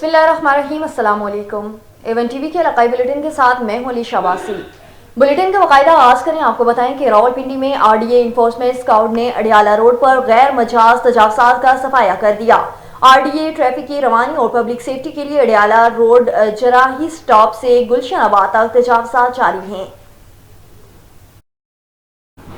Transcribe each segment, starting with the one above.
बिस्मिल्लाहिर्रहमानिर्रहीम, अस्सलाम वालेकुम। एवन टीवी के इलाकाई बुलेटिन के साथ मैं हूं अलीशा बासी। बुलेटिन का बाकायदा आगाज करें। आपको बताएं कि रावलपिंडी में आरडीए इन्फोर्समेंट स्क्वाड ने अडियाला रोड पर गैर मजाज तजावजात का सफाया कर दिया। आरडीए ट्रैफिक की रवानी और पब्लिक सेफ्टी के लिए अडियाला रोड जराही स्टॉप से गुलशन आबाद तक तजावजात जारी हैं।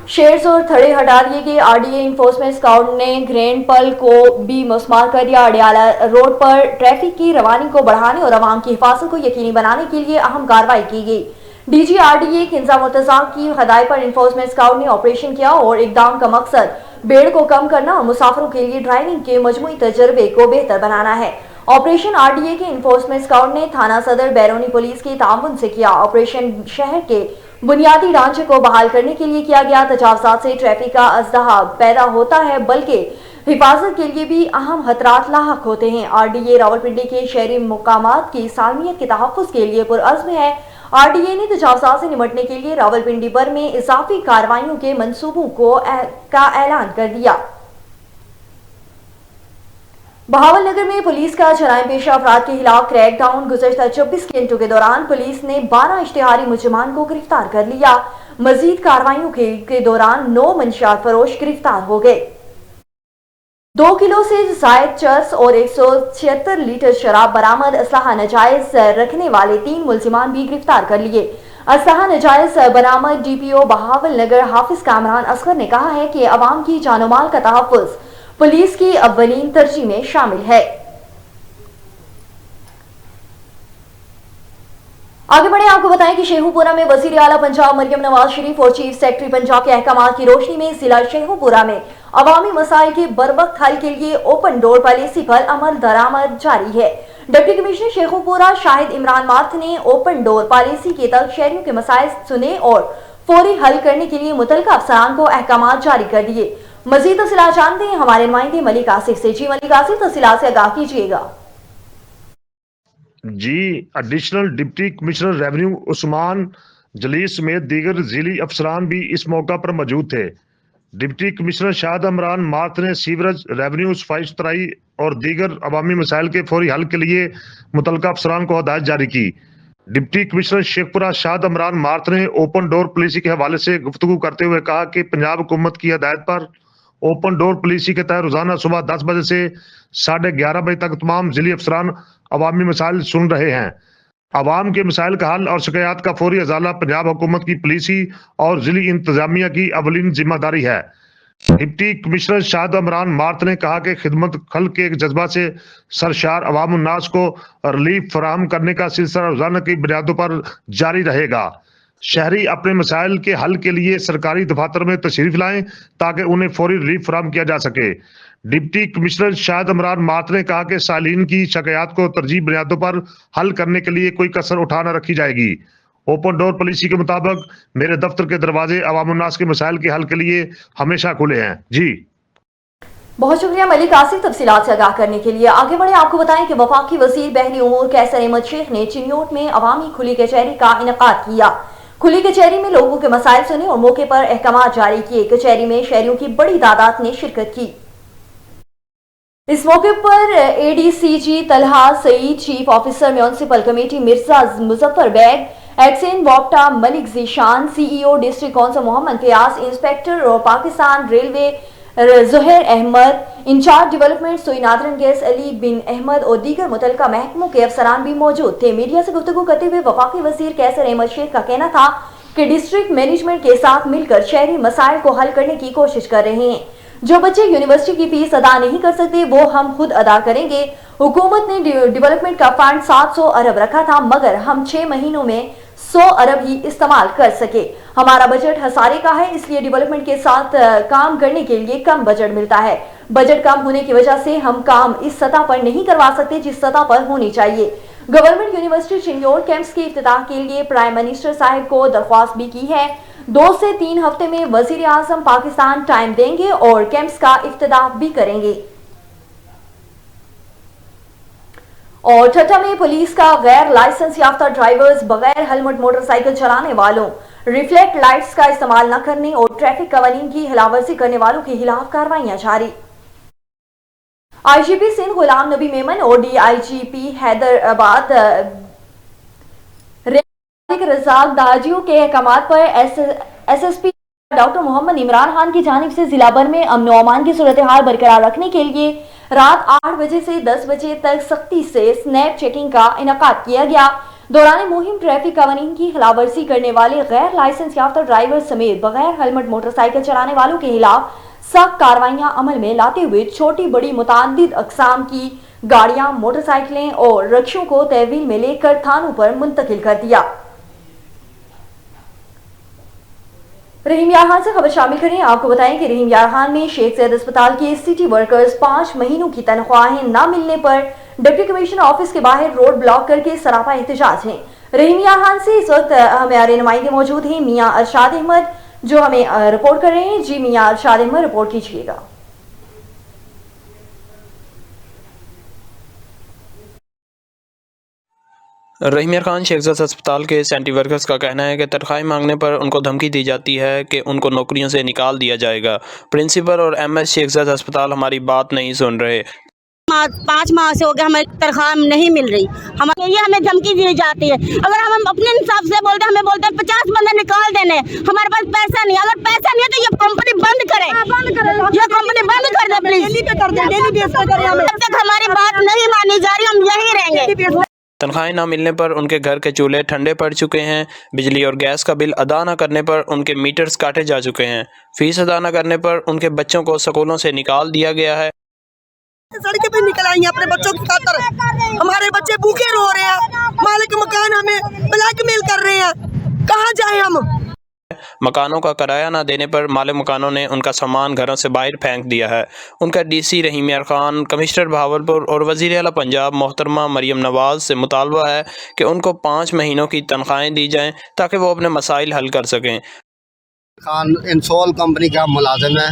शेड्स और थड़े हटा दिए गए। आरडीए इन्फोर्समेंट स्क्वाड ने ग्रैंड पल को भी मुस्मार कर दिया। अडियाला रोड पर ट्रैफिक की रवानी को बढ़ाने और आवाम की हिफाजत को यकीनी बनाने के लिए अहम कार्रवाई की गई। डीजी आरडीए किंजा मुर्तजा की हदायत पर इन्फोर्समेंट स्क्वाड ने ऑपरेशन किया और इकदाम का मकसद भीड़ को कम करना और मुसाफिरों के लिए ड्राइविंग के मजमूई तजर्बे को बेहतर बनाना है। ऑपरेशन आरडीए के इन्फोर्समेंट स्क्वाड ने थाना सदर बैरूनी पुलिस के ताउन से किया। ऑपरेशन शहर के बुनियादी ढांचे को बहाल करने के लिए किया गया। तजावजात से ट्रैफिक का अजदहा पैदा होता है, बल्कि हिफाजत के लिए भी अहम खतरात लाहक होते हैं। आरडीए रावलपिंडी के शहरी मुकामात की सालमियत के तहफ़्फ़ुज़ के लिए पुरअज़्म है। आरडीए ने तजावजात से निपटने के लिए रावलपिंडी भर में इजाफी कार्रवाइयों के मंसूबों का ऐलान कर दिया। बहावलनगर में पुलिस का जराइम पेशा अफराद के खिलाफ क्रैकडाउन। गुज़श्ता 24 घंटों के दौरान पुलिस ने 12 इश्तिहारी मुजरिमान को गिरफ्तार कर लिया। मजीद कार्रवाइयों के दौरान 9 मंशियात फरोश गिरफ्तार हो गए। 2 किलो से जायद चर्स और 176 लीटर शराब बरामद। असलहा नजायज रखने वाले 3 मुलजिमान भी गिरफ्तार कर लिए। असलहा नजायज बरामद। डीपीओ बहावलनगर हाफिज कामरान असगर ने कहा है कि अवाम की जानो माल का तहफ़्फ़ुज़ पुलिस की अव्वलीन तरजीह में शामिल है। आगे बढ़े, आपको बताएं कि शेखुपुरा में वजीर आला पंजाब मरियम नवाज शरीफ और चीफ सेक्रेटरी पंजाब के अहकामात की रोशनी में जिला शेखुपुरा में अवामी मसाइल के बरवक्त हल के लिए ओपन डोर पॉलिसी पर अमल दरामद जारी है। Deputy commissioner Sheikhupura Shahid Imran math ने ओपन डोर पॉलिसी के तहत शहरियों के मसाइल सुने और फौरी हल करने के लिए मुतल्लिका अफसरान को अहकामात जारी कर दिए। मजीद तफसीलात जानते हैं हमारे नुमाइंदे मलिक आसिफ से। जी मलिक आसिफ, तफसीलात से आगाह कीजिएगा। जी, additional deputy commissioner revenue Usman Jalil समेत दीगर जिली अफसरान भी इस मौका पर मौजूद थे। Deputy commissioner Shahid Imran math ने सीवरेज, रेवेन्यू, सफाई सुथराई और दीगर अवामी मसाइल के फौरी हल के लिए मुतल्लिका अफसरान को हदायत जारी की। Deputy commissioner Sheikhpura Shahid Imran math ने ओपन डोर पॉलिसी के हवाले से गुफ्तगू करते हुए कहा कि पंजाब हुकूमत की हदायत पर ओपन डोर पॉलिसी के तहत रोजाना सुबह 10 बजे से 11:30 बजे तक तमाम जिली अफसरान अवामी मसाइल सुन रहे हैं। अवाम के मसाइल का हल और शिकायत का फौरी अजाला पंजाब हुकूमत की पुलिसी और जिली इंतजामिया की अवलीन जिम्मेदारी है। Deputy commissioner Shahid Imran math ने कहा कि खिदमत खल के जज्बा से सरशार अवाम उन्नास को रिलीफ फराहम करने का सिलसिला रोजाना की बुनियादों पर जारी रहेगा। शहरी अपने मसाइल के हल के लिए सरकारी दफातर में तशरीफ लाएं ताकि उन्हें फौरी रिलीफ फराहम किया जा सके। Deputy commissioner Shahid Imran math ने कहा कि सालीन की शिकायत को तरजीह बुनियादों पर हल करने के लिए कोई कसर उठा न रखी जाएगी। ओपन डोर पॉलिसी के मुताबिक मेरे दफ्तर के दरवाजे अवाम उन्नास के मसाइल के हल के लिए हमेशा खुले हैं। जी, बहुत शुक्रिया मलिक आसिफ तफसीलात से आगाह करने के लिए। आगे बढ़े, आपको बताएं कि वफाकी वजीर बहरी उमूर कैसर अहमद शेख ने चिन्योट में अवामी खुली कचहरी का इनेकाद किया। खुली कचहरी में लोगों के मसाइल सुने और मौके पर अहकामात जारी किए। कचहरी में शहरियों की बड़ी तादाद ने शिरकत की। इस मौके पर ADCG Talha Saeed, chief officer municipal committee Mirza Muzaffar Baig, XEN वॉप्टा Malik Zeeshan, CEO district council Mohammad Fayyaz, inspector और Pakistan railway Zuhair Ahmad, incharge development Sui Northern gas Ali bin Ahmad और दीगर मुतल्लिका महकमों के अफसरान भी मौजूद थे। मीडिया से गुफ्तगू करते हुए वफाकी वजीर कैसर अहमद शेख का कहना था कि डिस्ट्रिक्ट मैनेजमेंट के साथ मिलकर शहरी मसाइल को हल करने की कोशिश कर रहे हैं। जो बच्चे यूनिवर्सिटी की फीस अदा नहीं कर सकते वो हम खुद अदा करेंगे। हुकूमत ने डेवलपमेंट का फंड 700 अरब रखा था, मगर हम 6 महीनों में 100 अरब ही इस्तेमाल कर सके। हमारा बजट हसारे का है, इसलिए डेवलपमेंट के साथ काम करने के लिए कम बजट मिलता है। बजट कम होने की वजह से हम काम इस सतह पर नहीं करवा सकते जिस सतह पर होनी चाहिए। गवर्नमेंट यूनिवर्सिटी चिन्योट कैंप्स के इफ्तिताह के लिए प्राइम मिनिस्टर साहब को दरख्वास्त भी की है। 2 से 3 हफ्ते में वजीर आजम पाकिस्तान टाइम देंगे और कैंप्स का इफ्तिताह भी करेंगे। और ठट्टा में पुलिस का गैर लाइसेंस याफ्ता ड्राइवर्स, बगैर हेलमेट मोटरसाइकिल चलाने वालों, रिफ्लेक्ट लाइट्स का इस्तेमाल न करने और ट्रैफिक कवानीन की खिलाफवर्जी करने वालों के खिलाफ कार्रवाइयां जारी। आईजीपी सिंध गुलाम नबी मेमन और डीआईजीपी हैदराबाद रजाक दाजियों के अहकामात पर एसएसपी डॉक्टर मोहम्मद इमरान खान की जानिब से जिला भर में अमन और अमान की सूरत हाल बरकरार रखने के लिए रात 8 बजे से 10 बजे तक सख्ती से स्नैप चेकिंग का इनेकाद किया गया। दौरान मुहिम ट्रैफिक कानून की खिलाफवर्जी करने वाले गैर लाइसेंस याफ्ता ड्राइवर समेत बगैर हेलमेट मोटरसाइकिल चलाने वालों के खिलाफ सख्त कार्रवाइयां अमल में लाते हुए छोटी बड़ी मुतादिद अकसाम की गाड़ियां, मोटरसाइकिलें और रक्षों को तहवील में लेकर थानों पर मुंतकिल कर दिया। रहीम यार खान से खबर शामिल करें। आपको बताएं कि रहीम यार खान में शेख सैयद अस्पताल के सिटी वर्कर्स 5 महीनों की तनख्वाहें न मिलने पर डिप्टी कमिश्नर ऑफिस के बाहर रोड ब्लॉक करके सरापा एहतजाज हैं। रहीम यार खान से इस वक्त हमारे नुमाइंदे मौजूद हैं, मियां अरशाद अहमद, जो हमें रिपोर्ट कर रहे हैं। जी मियां अरशाद अहमद, रिपोर्ट कीजिएगा। रहीम यार खान शेख सैयद अस्पताल के सेंट्री वर्कर्स का कहना है कि तनख्वाहें मांगने पर उनको धमकी दी जाती है कि उनको नौकरियों से निकाल दिया जाएगा। प्रिंसिपल और एमएस शेख सैयद अस्पताल हमारी बात नहीं सुन रहे। 5 माह से हो गया, हमें तनख्वाह नहीं मिल रही। हमें धमकी दी जाती है। अगर हम अपने इंसाफ से बोलते हैं, हमें बोलते हैं 50 बंदे निकाल देने, हमारे पास पैसा नहीं। अगर पैसा नहीं है तो ये कंपनी बंद करें, ये कंपनी बंद कर दे प्लीज। जब तक हमारी बात नहीं मानी जा रही हम यही रहेंगे। तनख्वाहें ना मिलने पर उनके घर के चूल्हे ठंडे पड़ चुके हैं। बिजली और गैस का बिल अदा न करने पर उनके मीटर्स काटे जा चुके हैं। फीस अदा न करने पर उनके बच्चों को स्कूलों से निकाल दिया गया है। सड़क पे निकल आई अपने बच्चों की खातर। हमारे बच्चे भूखे रो रहे हैं, मालिक मकान हमें ब्लैकमेल कर रहे हैं, कहाँ जाए हम। मकानों का किराया ना देने पर मालिक मकानों ने उनका सामान घरों से बाहर फेंक दिया है। उनका डीसी रहीम यार खान, कमिश्नर बहावलपुर और वज़ीर आला पंजाब मोहतरमा मरियम नवाज़ से मुतालबा है कि उनको 5 महीनों की तनख्वाहें दी जाएं ताकि वो अपने मसाइल हल कर सकें। खान इंसोल कंपनी का मुलाजिम है।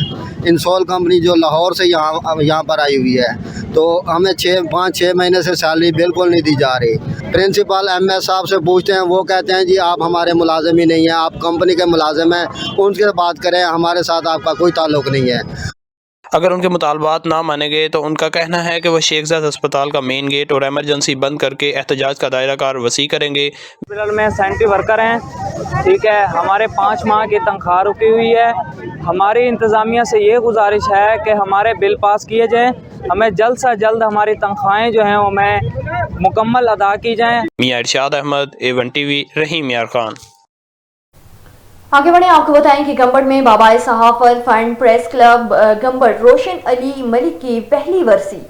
इंसोल कंपनी जो लाहौर से यहाँ पर आई हुई है, तो हमें 5-6 महीने से सैलरी बिल्कुल नहीं दी जा रही। प्रिंसिपल एमएस साहब से पूछते हैं, वो कहते हैं जी आप हमारे मुलाजिम ही नहीं हैं, आप कंपनी के मुलाजिम हैं, उनसे बात करें, हमारे साथ आपका कोई ताल्लुक़ नहीं है। अगर उनके मुतालबात ना माने गए तो उनका कहना है कि वह शेख ज़ायद अस्पताल का मेन गेट और एमरजेंसी बंद करके एहतजाज का दायरा कार वसी करेंगे। फिलहाल में सेंट्री वर्कर हैं, ठीक है, हमारे 5 माह की तनख्वाह रुकी हुई है। हमारी इंतज़ामिया से ये गुजारिश है कि हमारे बिल पास किए जाएँ, हमें जल्द से जल्द हमारी तनख्वाहें जो हैं वो हमें मुकम्मल अदा की जाएँ। मियां अरशाद अहमद, A1 TV, रहीम यार खान। आगे बढ़े, आपको बताएं कि गंबड़ में बाबाए सहाफत फंड प्रेस क्लब गंबड़ रोशन अली मलिक की पहली वर्सी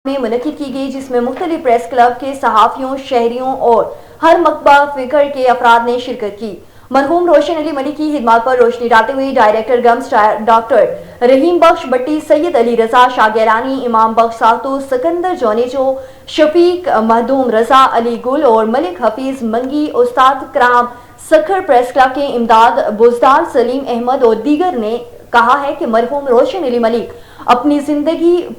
में मुनक़िद की गई, जिसमें मुख्तलिफ प्रेस क्लब के सहाफ़ियों, शहरियों और हर मकबा फ़िक्र के अफराद ने शिरकत की। मरहूम रोशन अली मलिक की खिदमत पर रोशनी डालते हुए डायरेक्टर गम्स डॉक्टर रहीम बख्श भट्टी, सैयद अली रजा शाहगैरानी, इमाम बख्श सातू, सिकंदर जोनेजो, शफीक महदूम, रजा अली गुल और मलिक हफीज मंगी, उस्ताद कराम सखर प्रेस क्लब के इमदाद बुजदार, सलीम अहमद और दीगर ने कहा है कि मरहूम रोशन अली मलिक अपनी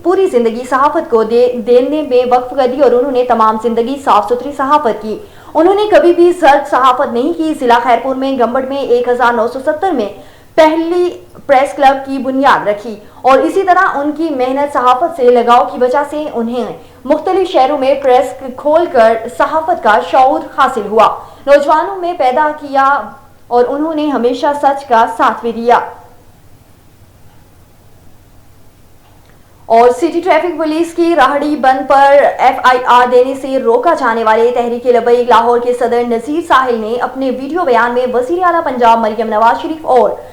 पूरी जिंदगी सहाफत को देने में वक्फ कर दी और उन्होंने तमाम जिंदगी साफ सुथरी सहाफत की। उन्होंने कभी भी जर्द सहाफत नहीं की। जिला खैरपुर में गंबड़ में 1970 में पहली प्रेस क्लब की बुनियाद रखी और इसी तरह उनकी मेहनत सहाफत से लगाव की वजह से उन्हें मुख्तलिफ शहरों में प्रेस खोलकर सहाफत का शऊर हासिल हुआ, नौजवानों में पैदा किया और उन्होंने हमेशा सच का साथ भी दिया। और सिटी ट्रैफिक पुलिस की राहड़ी बंद पर FIR देने से रोका जाने वाले तहरीके लबैक लाहौर के सदर नजीर साहिल ने अपने वीडियो बयान में वज़ीर आला पंजाब मरियम नवाज शरीफ और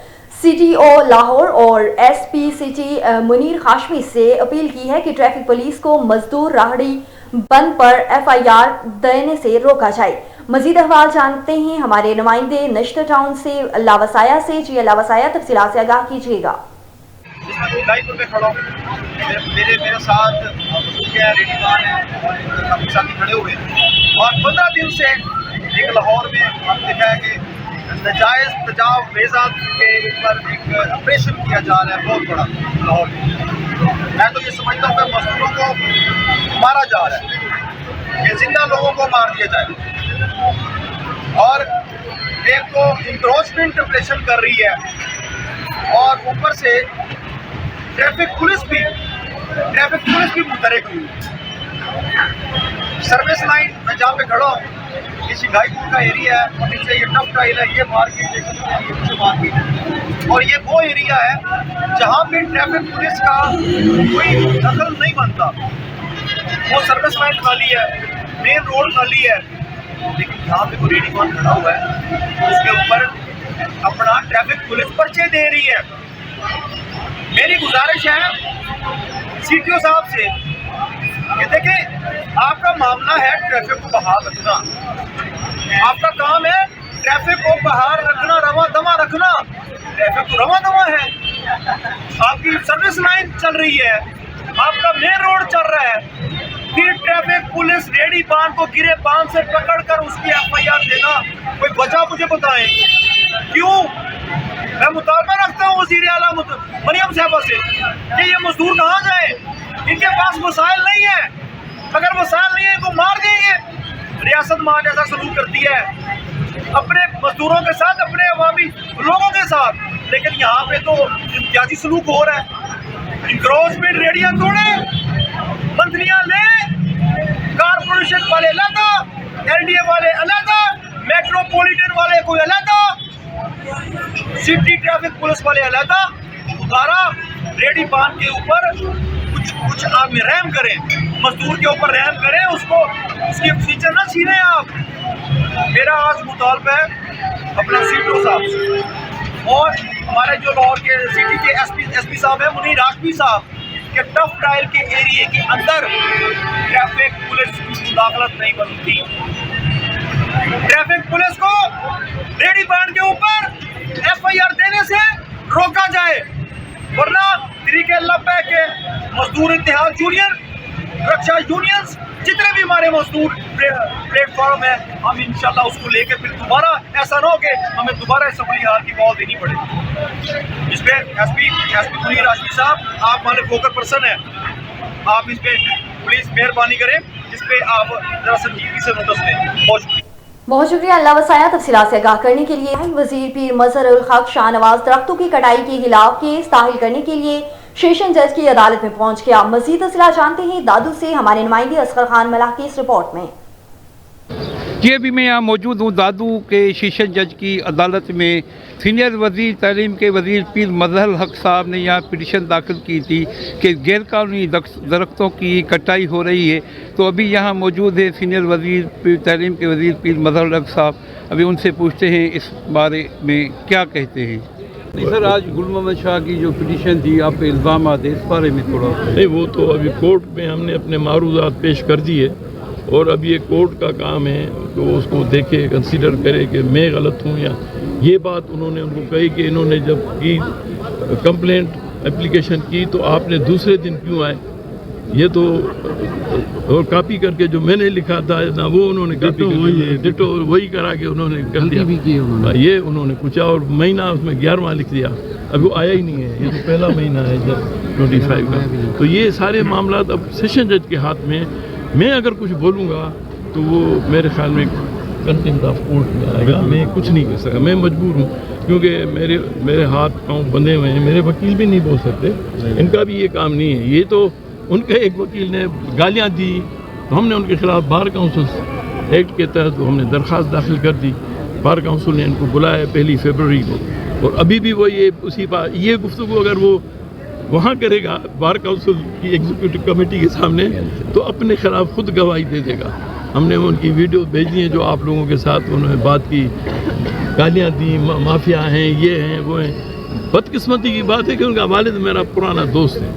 CTO लाहौर और SP सिटी मुनीर हाशमी से अपील की है कि ट्रैफिक पुलिस को मजदूर राहड़ी बंद पर FIR देने से रोका जाए। मजीद अहवाल जानते हैं हमारे नुमाइंदे नश्तर टाउन से अल्लाह वसाया से। जी अल्लाह वसाया, तफसीलात से आगाह कीजिएगा। मेरे साथ रेडीवान है, काफ़ी साथी खड़े हुए और 15 दिन से एक लाहौर में हम देखा है कि नाजायज़ तजावेज़ात के ऊपर एक ऑपरेशन किया जा रहा है बहुत बड़ा लाहौर में। मैं तो ये समझता हूँ कि मजदूरों को मारा जा रहा है, कि जिंदा लोगों को मार दिया जाए और एक तो इंक्रोचमेंट ऑपरेशन कर रही है और ऊपर से ट्रैफिक पुलिस भी ट्रैफिक पुलिस भी मुतहरिक हुई। सर्विस लाइन मैं जहाँ पे खड़ा हूँ, ये शिंगाईपुर का एरिया है और नीचे ये टफ टाइल है, ये मार्केट देख सकते हैं, ये पीछे मार्केट है। और ये वो एरिया है जहाँ पे ट्रैफिक पुलिस का कोई दखल नहीं बनता। वो सर्विस लाइन खाली है, मेन रोड खाली है, लेकिन यहाँ पे कोई रेडीमान खड़ा हुआ है, उसके ऊपर अपना ट्रैफिक पुलिस पर्चे दे रही है। मेरी गुजारिश है सीटीओ साहब से कि देखिए, आपका मामला है ट्रैफिक को बहाल रखना, आपका काम है ट्रैफिक को बहाल रखना, रवा दवा रखना। ट्रैफिक तो रवा दवा है, आपकी सर्विस लाइन चल रही है, आपका मेन रोड चल रहा है, फिर ट्रैफिक पुलिस रेडी पान को गिरे पान से पकड़कर उसकी FIR देना, कोई वजह मुझे बताएं क्यों? मैं मुतालबा रखता हूँ वज़ीर आला मरियम साहबा से कि ये मजदूर कहाँ जाए, इनके पास वसाइल नहीं है, अगर वसाइल नहीं है इनको मार देंगे। रियासत मान ऐसा सलूक करती है अपने मजदूरों के साथ, अपने अवामी लोगों के साथ, लेकिन यहाँ पे तो इम्तियाजी सलूक हो रहा है। इंक्रोचमेंट रेडियां तोड़े, मंथलियां ले, कारपोरेशन वाले अलग, LDA वाले अलग, मेट्रोपॉलिटन वाले कोई अलग, सिटी ट्रैफिक पुलिस वाले अलग। उतारा रेडी पान के ऊपर कुछ आप रहम करें, मजदूर के ऊपर रहम करें, उसको उसकी फीचर ना छीने आप। मेरा आज मुतालबा है अपना सीटो साहब से और हमारे जो लाहौर के सिटी के SP साहब हैं मुनीर हाशमी साहब के टफ टाइल के एरिए के अंदर ट्रैफिक पुलिस की मुदाखलत नहीं बनती। ट्रैफिक पुलिस को रेडी पान के ऊपर FIR देने से रोका जाए, वरना तरीके लब्बे के मजदूर इत्तेहाद यूनियन, रक्षा यूनियंस, जितने भी हमारे मजदूर प्लेटफॉर्म है, हम इंशाल्लाह उसको लेके फिर दोबारा ऐसा ना हो कि हमें दोबारा असम्बली हाल की कॉल देनी पड़े। इस पे SP मुनीर हाशमी साहब, आप हमारे फोकस पर्सन हैं, आप इस पे प्लीज मेहरबानी करें, इस पे आप जरा संजीदगी से नोटिस लें। बहुत शुक्रिया। अल्लाह वसाया तफसीलात से आगाह करने के लिए। वजीर पीर मजहरुल हक शाहनवाज दरख्तों की कटाई के खिलाफ केस दाखिल करने के लिए सेशन जज की अदालत में पहुंच गया। मजीद तफसीलात जानते हैं दादू से हमारे नुमाइंदे असगर खान मलाह की इस रिपोर्ट में। जी, अभी मैं यहाँ मौजूद हूँ दादू के सेशन जज की अदालत में। सीनियर वज़ीर तालीम के वज़ीर पीर मजहरुल हक साहब ने यहाँ पिटीशन दाखिल की थी कि गैरकानूनी दरख्तों की कटाई हो रही है। तो अभी यहाँ मौजूद है सीनियर वज़ीर पीर तालीम के वज़ीर पीर मजहरुल हक साहब। अभी उनसे पूछते हैं इस बारे में क्या कहते हैं। नहीं सर, आज गुल मोहम्मद शाह की जो पिटीशन थी, आप पे इल्ज़ाम आते इस बारे में थोड़ा। नहीं, वो तो अभी कोर्ट में हमने अपने मारूज़ात पेश कर दिए और अब ये कोर्ट का काम है तो उसको देखे, कंसीडर करे कि मैं गलत हूँ या ये बात उन्होंने उनको कही कि इन्होंने जब की कंप्लेंट एप्लीकेशन की तो आपने दूसरे दिन क्यों आए। ये तो और कॉपी करके जो मैंने लिखा था ना वो उन्होंने कॉपी डिटो वही करा के उन्होंने कर दिया भी की उन्होंने। ये उन्होंने कुछ और महीना उसमें 11वां लिख दिया, अभी वो आया ही नहीं है, ये तो पहला महीना है जब 25 का। तो ये सारे मामला अब सेशन जज के हाथ में। मैं अगर कुछ बोलूँगा तो वो मेरे ख्याल में कंटेम्प्ट ऑफ कोर्ट में आएगा। मैं कुछ नहीं कर सकता, मैं मजबूर हूँ क्योंकि मेरे हाथ पाँव बंधे हुए हैं। मेरे वकील भी नहीं बोल सकते, इनका भी ये काम नहीं है। ये तो उनके एक वकील ने गालियाँ दी तो हमने उनके खिलाफ बार काउंसिल एक्ट के तहत हमने दरख्वास्त दाखिल कर दी। बार काउंसिल ने इनको बुलाया 1 फरवरी को और अभी भी वो ये उसी बात ये गुफ्तगू अगर वो वहाँ करेगा बार काउंसिल की एग्जीक्यूटिव कमेटी के सामने तो अपने खिलाफ खुद गवाही दे देगा। हमने उनकी वीडियो भेजी है जो आप लोगों के साथ उन्होंने बात की, गालियाँ दी, माफिया हैं, ये हैं, वो हैं। बदकिस्मती की बात है कि उनका वालिद मेरा पुराना दोस्त है।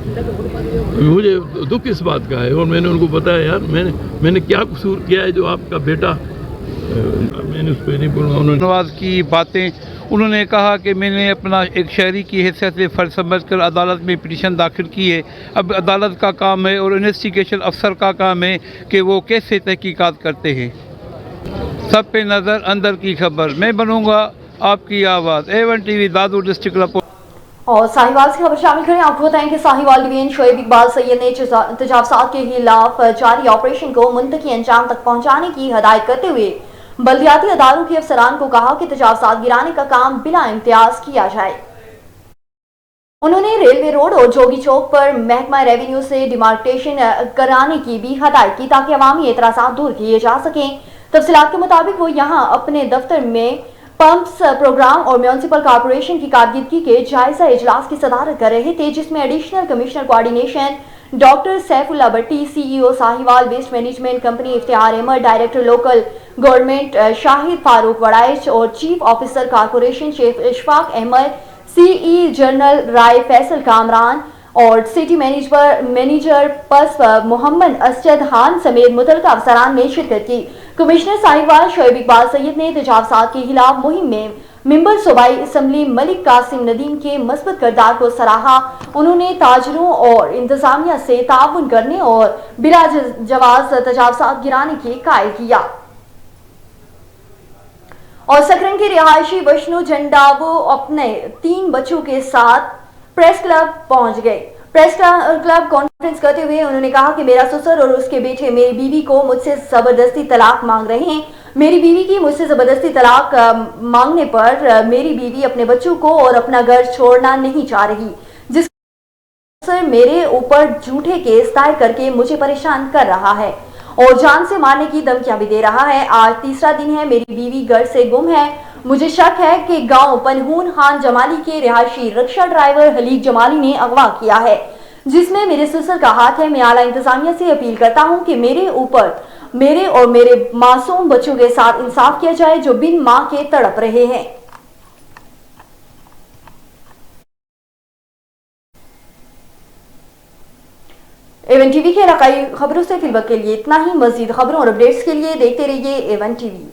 मुझे दुख इस बात का है और मैंने उनको बताया यार मैंने क्या कसूर किया है जो आपका बेटा, मैंने उस पर नहीं बोला। उन्होंने नवाज की बातें उन्होंने कहा कि मैंने अपना एक शहरी की हैसियत से फ़र्ज समझकर अदालत में पिटीशन दाखिल की है। अब अदालत का काम है और इन्वेस्टिगेशन अफसर का काम है कि वो कैसे तहकीकात करते हैं। सब पे नज़र, अंदर की खबर, मैं बनूँगा आपकी आवाज़। A1 TV दादू डिस्ट्रिक्ट रिपोर्ट। और साहिवाल से खबर शामिल करें। आपको बताएं कि साहिवाल डिवीजन शोएब इकबाल सैयद ने तजावुज़ात के खिलाफ जारी ऑपरेशन को मुंतकी अंजाम तक पहुँचाने की हदायत करते हुए बल्दियाती अदारों के अफसरान को कहा कि तजावुज़ात गिराने का काम बिला इम्तियाज किया जाए। उन्होंने रेलवे रोड और जोगी चौक पर महकमा रेवेन्यू से डिमार्केशन कराने की भी हदायत की ताकि अवामी एतराज़ात दूर किए जा सकें। तफसीलात के मुताबिक वो यहाँ अपने दफ्तर में पंप्स प्रोग्राम और म्यूनिसिपल कॉर्पोरेशन की कारकर्दगी के जायजा इजलास की सदारत कर रहे थे, जिसमें additional commissioner coordination doctor Saifullah Bhatti, CEO Sahiwal waste management company Iftikhar Ahmad, director local government Shahid Farooq Waraich और chief officer corporation Sheikh Ishfaq Ahmad, CE general Rai Faisal Kamran और सिटी मैनेजर पस मोहम्मद असजद खान समेत मुतल्लिका अफसरान ने शिरकत की। कमिश्नर साहिवाल शोएब इकबाल सैयद ने तजावुज़ात के खिलाफ मुहिम में मेंबर सूबाई असम्बली मलिक कासिम नदीम के मस्बत किरदार को सराहा। उन्होंने ताजरों और इंतजामिया से ताउन करने और बिला जवाज तजावुज़ात गिराने के कायल किया। और सकरंग के रिहायशी वैष्णो झंडावो अपने 3 बच्चों के साथ प्रेस क्लब पहुंच गए। प्रेस क्लब कॉन्फ्रेंस करते हुए उन्होंने कहा कि मेरा ससुर और उसके बेटे मेरी बीवी को मुझसे जबरदस्ती तलाक मांग रहे हैं। मेरी बीवी की मुझसे जबरदस्ती तलाक मांगने पर मेरी बीवी अपने बच्चों को और अपना घर छोड़ना नहीं चाह रही, जिस मेरे ऊपर झूठे केस दायर करके मुझे परेशान कर रहा है और जान से मारने की धमकियां भी दे रहा है। आज तीसरा दिन है मेरी बीवी घर से गुम है। मुझे शक है कि गांव पनहून खान जमाली के रिहायशी रिक्शा ड्राइवर हलीक जमाली ने अगवा किया है, जिसमें मेरे ससुर का हाथ है। मैं आला इंतजामिया से अपील करता हूं कि मेरे और मेरे मासूम बच्चों के साथ इंसाफ किया जाए जो बिन मां के तड़प रहे हैं। एवन टीवी के इलाकाई खबरों से फिलवक्त के लिए इतना ही। मजीद खबरों और अपडेट्स के लिए देखते रहिए एवन टीवी।